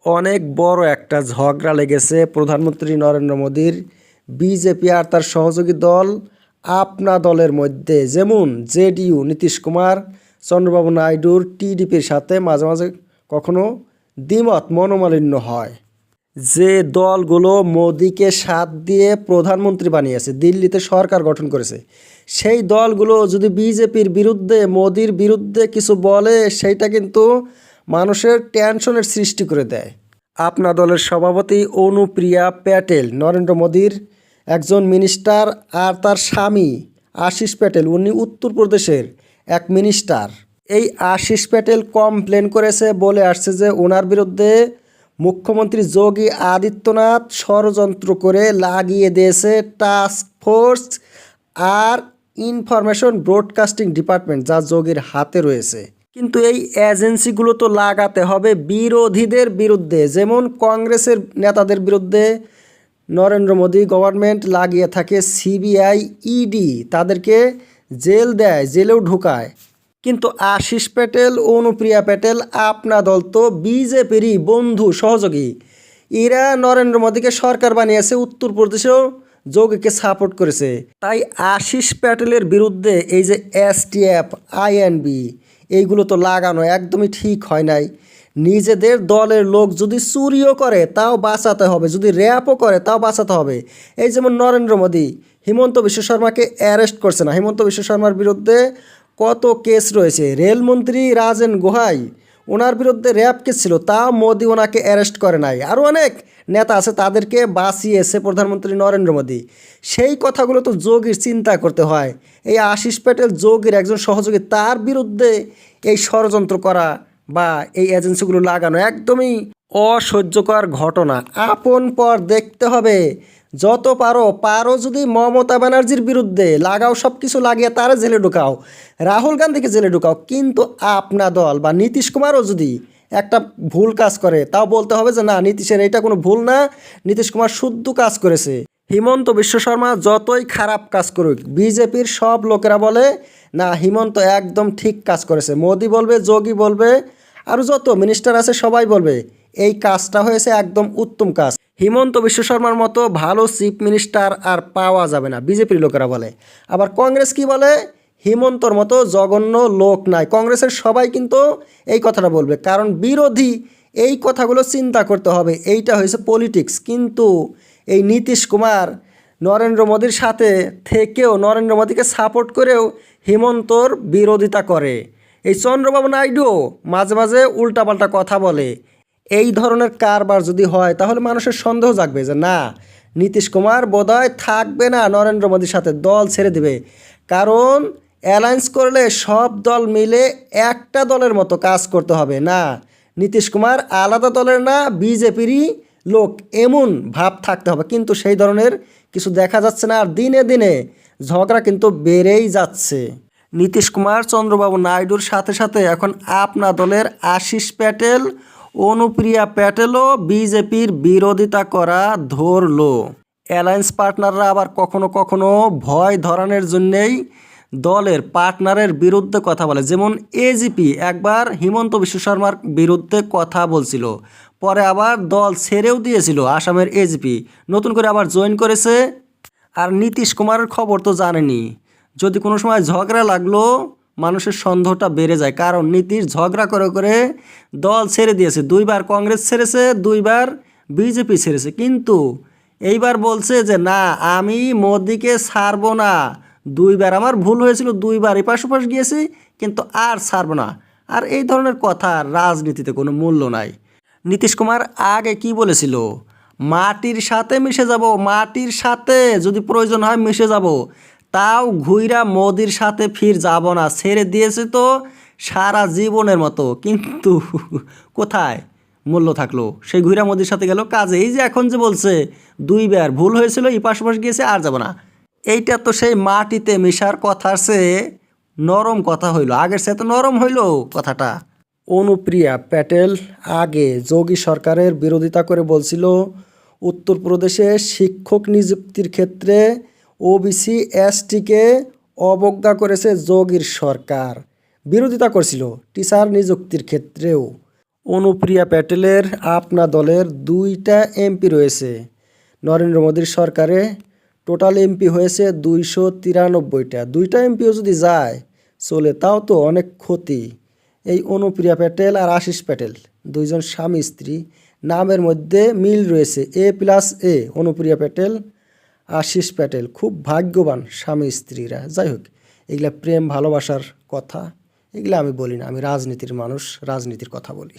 অনেক বড় একটা ঝগড়া লেগেছে প্রধানমন্ত্রী নরেন্দ্র মোদীর বিজেপি আর তার সহযোগী দল আপনা দলের মধ্যে। যেমন জেডিইউ নীতিশ কুমার, চন্দ্রবাবু নাইডুর টিডিপির সাথে মাঝে মাঝে কখনো দ্বিমত মনোমালিন্য হয়। যে দলগুলো মোদীকে সাথ দিয়ে প্রধানমন্ত্রী বানিয়েছে, দিল্লিতে সরকার গঠন করেছে, সেই দলগুলো যদি বিজেপির বিরুদ্ধে, মোদীর বিরুদ্ধে কিছু বলে, সেইটা কিন্তু মানুষের টেনশনের সৃষ্টি করে দেয়। আপনা দলের সভাপতি অনুপ্রিয়া প্যাটেল নরেন্দ্র মোদীর একজন মিনিস্টার, আর তার স্বামী আশিস প্যাটেল, উনি উত্তরপ্রদেশের এক মিনিস্টার। এই আশিস প্যাটেল কমপ্লেন করেছে, বলে আসছে যে ওনার বিরুদ্ধে মুখ্যমন্ত্রী যোগী আদিত্যনাথ ষড়যন্ত্র করে লাগিয়ে দিয়েছে টাস্ক ফোর্স আর ইনফরমেশন ব্রডকাস্টিং ডিপার্টমেন্ট, যা যোগীর হাতে রয়েছে। কিন্তু এই এজেন্সিগুলো তো লাগাতে হবে বিরোধীদের বিরুদ্ধে। যেমন কংগ্রেসের নেতাদের বিরুদ্ধে নরেন্দ্র মোদী গভর্নমেন্ট লাগিয়ে থাকে সিবিআই, ইডি, তাদেরকে জেল দেয়, জেলেও ঢুকায়। কিন্তু আশিস প্যাটেল, অনুপ্রিয়া প্যাটেল আপনা দল তো বিজেপিরই বন্ধু সহযোগী। এরা নরেন্দ্র মোদীকে সরকার বানিয়েছে, উত্তরপ্রদেশেও যোগীকে সাপোর্ট করেছে। তাই আশিস প্যাটেলের বিরুদ্ধে এই যে এসটিএফ, আইএনবি, এইগুলো তো লাগানো একদমই ঠিক হয় নাই। নিজেদের দলের লোক যদি চুরিও করে তাও বাঁচাতে হবে, যদি র্যাপও করে তাও বাঁচাতে হবে। এই যেমন নরেন্দ্র মোদী হিমন্ত বিশ্ব শর্মাকে অ্যারেস্ট করছে না, হিমন্ত বিশ্ব শর্মার বিরুদ্ধে কত কেস রয়েছে। রেলমন্ত্রী রাজেন গোহাই, ওনার বিরুদ্ধে র্যাপ কেস ছিল, তাও মোদী ওনাকে অ্যারেস্ট করে নাই। আরও অনেক নেতা আছে, তাদেরকে বাঁচিয়েছে প্রধানমন্ত্রী নরেন্দ্র মোদী। সেই কথাগুলো তো যোগীর চিন্তা করতে হয়। এই আশিস প্যাটেল যোগীর একজন সহযোগী, তার বিরুদ্ধে এই ষড়যন্ত্র করা বা এই এজেন্সিগুলো লাগানো একদমই অসহ্যকর ঘটনা। আপন পর দেখতে হবে। যত পারো যদি মমতা ব্যানার্জির বিরুদ্ধে লাগাও, সব কিছু লাগিয়ে তারা জেলে ঢুকাও, রাহুল গান্ধীকে জেলে ঢুকাও। কিন্তু আপনা দল বা নীতিশ কুমারও যদি একটা ভুল কাজ করে, তাও বলতে হবে যে না, নীতিশের এটা কোনো ভুল না, নীতিশ কুমার শুদ্ধ কাজ করেছে। হিমন্ত বিশ্ব শর্মা যতই খারাপ কাজ করুক, বিজেপির সব লোকেরা বলে না, হিমন্ত একদম ঠিক কাজ করেছে। মোদি বলবে, যোগী বলবে, আর যত মিনিস্টার আছে সবাই বলবে এই কাজটা হয়েছে একদম উত্তম কাজ। হিমন্ত বিশ্ব শর্মার মতো ভালো চিফ মিনিস্টার আর পাওয়া যাবে না, বিজেপির লোকেরা বলে। আবার কংগ্রেস কি বলে, হিমন্তর মতো জঘন্য লোক নাই। কংগ্রেসের সবাই কিন্তু এই কথাটা বলবে, কারণ বিরোধী এই কথাগুলো চিন্তা করতে হবে। এইটা হয়েছে পলিটিক্স। কিন্তু এই নীতিশ কুমার নরেন্দ্র মোদীর সাথে থেকেও, নরেন্দ্র মোদীকে সাপোর্ট করেও হিমন্তর বিরোধিতা করে। এই চন্দ্রবাবু নাইডুও মাঝে মাঝে উল্টাপাল্টা কথা বলে। এই ধরনের কারবার যদি হয়, তাহলে মানুষের সন্দেহ জাগবে যে না, নীতিশ কুমার বোধহয় থাকবে না নরেন্দ্র মোদীর সাথে, দল ছেড়ে দেবে। কারণ অ্যালায়েন্স করলে সব দল মিলে একটা দলের মতো কাজ করতে হবে। না, নীতিশ কুমার আলাদা দলের না, বিজেপিরই লোক, এমন ভাব থাকতে হবে। কিন্তু সেই ধরনের কিছু দেখা যাচ্ছে না, আর দিনে দিনে ঝগড়া কিন্তু বেড়েই যাচ্ছে। নীতিশ কুমার, চন্দ্রবাবু নাইডুর সাথে সাথে এখন আপনা দলের আশিস প্যাটেল, অনুপ্রিয়া প্যাটেলও বিজেপির বিরোধিতা করা ধরলো। অ্যালায়েন্স পার্টনাররা আবার কখনো কখনো ভয় ধরানোর জন্যেই দলের পার্টনারের বিরুদ্ধে কথা বলে। যেমন এজিপি একবার হিমন্ত বিশ্ব শর্মার বিরুদ্ধে কথা বলছিল, পরে আবার দল ছেড়েও দিয়েছিল। আসামের এজিপি নতুন করে আবার জয়েন করেছে। আর নীতিশ কুমারের খবর তো জানেনি, যদি কোনো সময় ঝগড়া লাগলো মানুষের সন্দেহটা বেড়ে যায়। কারণ নীতিশ ঝগড়া করে করে দল ছেড়ে দিয়েছে, দুইবার কংগ্রেস ছেড়েছে, দুইবার বিজেপি ছেড়েছে। কিন্তু এইবার বলছে যে না, আমি মোদিকে ছাড়বো না। দুইবার আমার ভুল হয়েছিল, দুইবার এপাশ ওপাশ গিয়েছি, কিন্তু আর ছাড়বো না। আর এই ধরনের কথা রাজনীতিতে কোনো মূল্য নাই। নীতিশ কুমার আগে কি বলেছিল, মাটির সাথে মিশে যাব, মাটির সাথে যদি প্রয়োজন হয় মিশে যাব, তাও ঘুইরা মোদির সাথে ফির যাব না। ছেড়ে দিয়েছে তো সারা জীবনের মতো। কিন্তু কোথায় মূল্য থাকলো, সেই ঘুইরা মোদির সাথে গেল কাজে। এই যে এখন যে বলছে দুইবার ভুল হয়েছিল, ইপাশ ওপাশ গিয়েছে, আর যাব না, এইটা তো সেই মাটিতে মিশার কথার চেয়ে নরম কথা হইল, আগের চেয়ে তো নরম হইল কথাটা। অনুপ্রিয়া প্যাটেল আগে যোগী সরকারের বিরোধিতা করে বলছিল উত্তরপ্রদেশে শিক্ষক নিযুক্তির ক্ষেত্রে ওবিসি এসটিকে অবজ্ঞা করেছে যোগীর সরকার। বিরোধিতা করছিল টিচার নিযুক্তির ক্ষেত্রেও। অনুপ্রিয়া প্যাটেলের আপনা দলের 2টা এমপি রয়েছে। নরেন্দ্র মোদীর সরকারে টোটাল এমপি হয়েছে 293টা। 2টা এমপিও যদি যায় চলে, তাও তো অনেক ক্ষতি। এই অনুপ্রিয়া প্যাটেল আর আশিস প্যাটেল দুইজন স্বামী স্ত্রী, নামের মধ্যে মিল রয়েছে, A+A। অনুপ্রিয়া প্যাটেল, আশিস প্যাটেল খুব ভাগ্যবান স্বামী স্ত্রীরা। যাই হোক, এগুলা প্রেম ভালোবাসার কথা, এগুলা আমি বলি না। আমি রাজনীতির মানুষ, রাজনীতির কথা বলি।